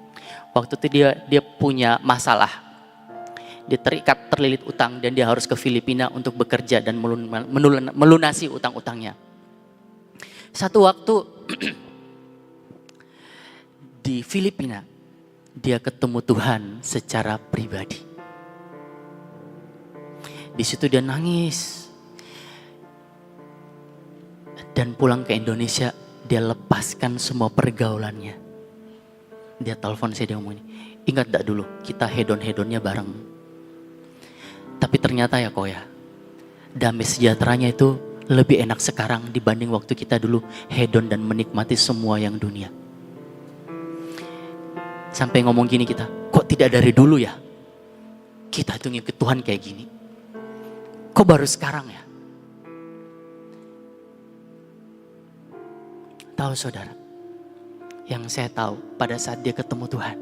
Waktu itu dia punya masalah. Dia terikat, terlilit utang, dan dia harus ke Filipina untuk bekerja dan melunasi utang-utangnya. Satu waktu di Filipina, dia ketemu Tuhan secara pribadi. Di situ dia nangis. Dan pulang ke Indonesia, dia lepaskan semua pergaulannya. Dia telepon saya, dia ngomong, ingat gak dulu kita hedon-hedonnya bareng. Tapi ternyata ya kok ya, damai sejahteranya itu lebih enak sekarang dibanding waktu kita dulu hedon dan menikmati semua yang dunia. Sampai ngomong gini kita, kok tidak dari dulu ya? Kita itu ngikut Tuhan kayak gini. Kok baru sekarang ya? Tahu saudara, yang saya tahu pada saat dia ketemu Tuhan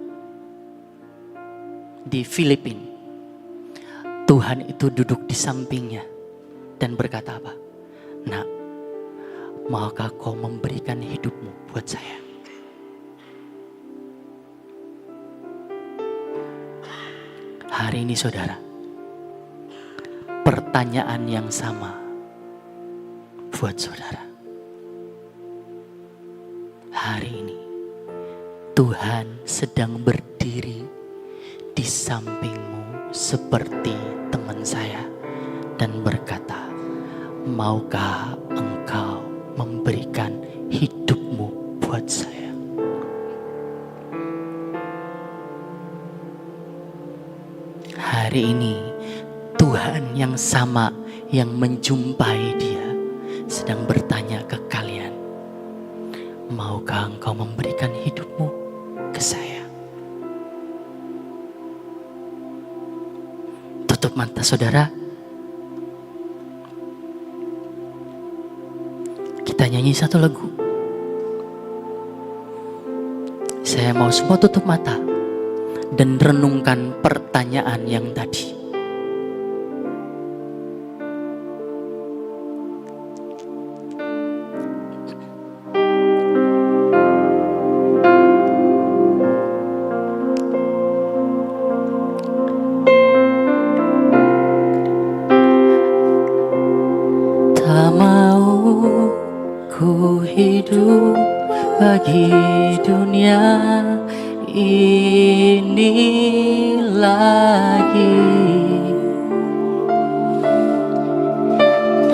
di Filipina, Tuhan itu duduk di sampingnya dan berkata apa? Nak, maukah kau memberikan hidupmu buat saya? Hari ini saudara, pertanyaan yang sama buat saudara. Hari ini Tuhan sedang berdiri di sampingmu seperti teman saya dan berkata, maukah engkau memberikan hidupmu buat saya? Hari ini Tuhan yang sama yang menjumpai dia sedang bertanya ke kalian, maukah engkau memberikan hidupmu ke saya? Tutup mata saudara. Kita nyanyi satu lagu. Saya mau semua tutup mata dan renungkan pertanyaan yang tadi. Hidup bagi dunia ini lagi,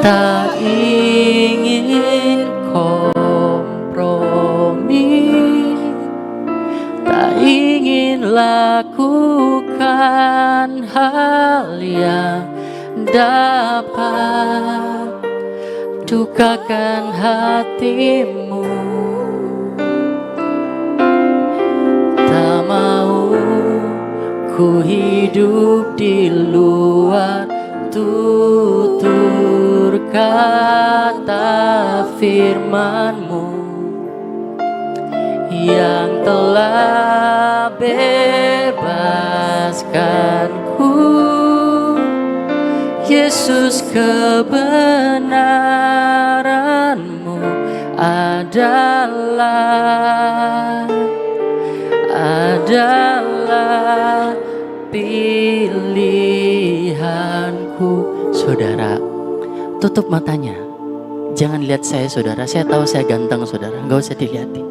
tak ingin kompromi, tak ingin lakukan hal yang dapat dukakan hatimu. Tak mau ku hidup di luar tutur kata firman-Mu yang telah bebaskanku. Yesus, kebenaran-Mu adalah pilihanku. Saudara, tutup matanya. Jangan lihat saya saudara. Saya tahu saya ganteng saudara. Gak usah dilihatin.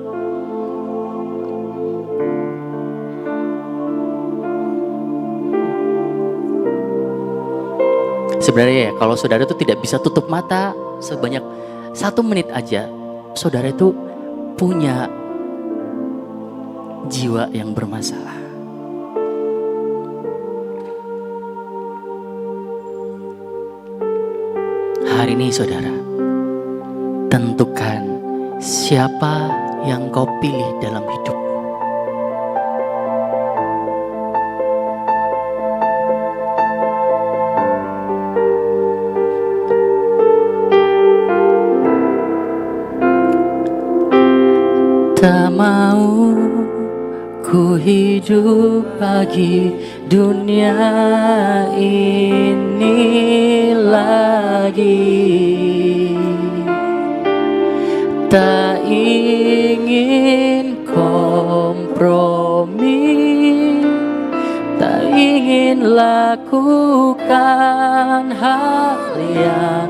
Sebenarnya ya, kalau saudara itu tidak bisa tutup mata sebanyak 1 menit aja, saudara itu punya jiwa yang bermasalah. Hari ini saudara, tentukan siapa yang kau pilih dalam hidup. hidup bagi dunia ini lagi. Tak ingin kompromi, tak ingin lakukan hal yang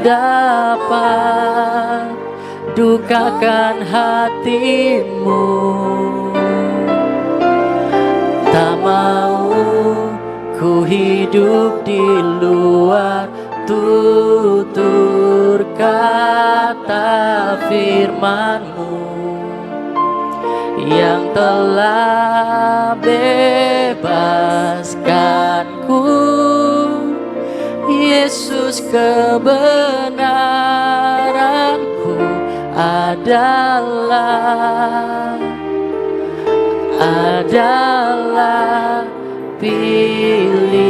dapat dukakan hatimu. Tak mau ku hidup di luar tutur kata firman-Mu yang telah bebaskanku. Yesus, kebenaranku adalah pilihanku.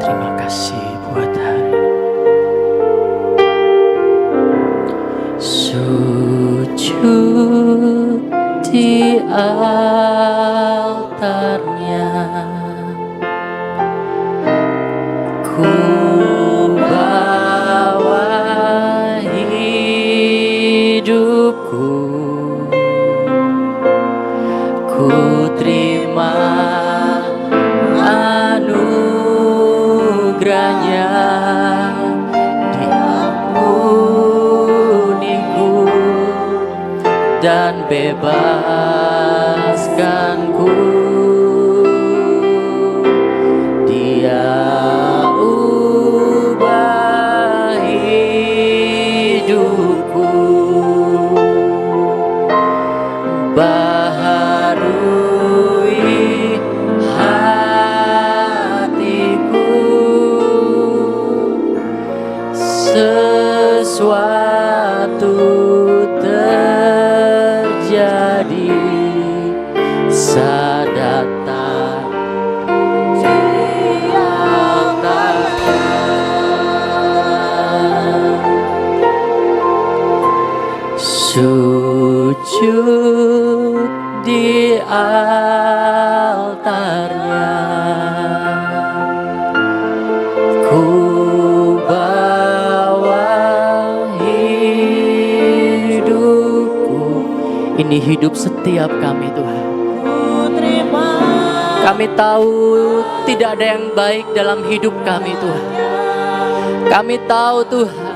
Terima kasih buat hari sujud di altarnya. Ku bawa hidupku, ku terima anugerahnya, diampuniku dan bebaskanku. Dia ubah hidupku, baharui hatiku. Sesuatu terjadi saat datang di altarnya. Sujud di altarnya. Ku bawa hidupku. Ini hidup setiap kami, Tuhan. Kami tahu tidak ada yang baik dalam hidup kami, Tuhan. Kami tahu, Tuhan,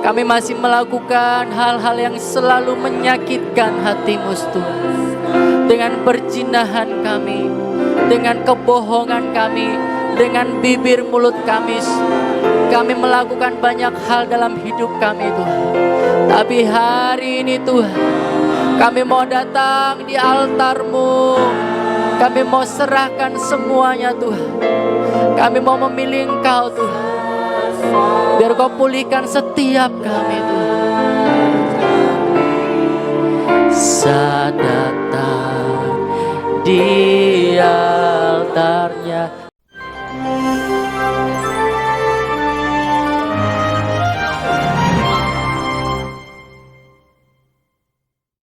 kami masih melakukan hal-hal yang selalu menyakitkan hati-Mu, Tuhan. Dengan perzinahan kami, dengan kebohongan kami, dengan bibir mulut kami melakukan banyak hal dalam hidup kami, Tuhan. Tapi hari ini, Tuhan, kami mau datang di altar-Mu. Kami mau serahkan semuanya, Tuhan. Kami mau memilih Engkau, Tuhan. Biar Kau pulihkan setiap kami, Tuhan. Saat datang di altarnya.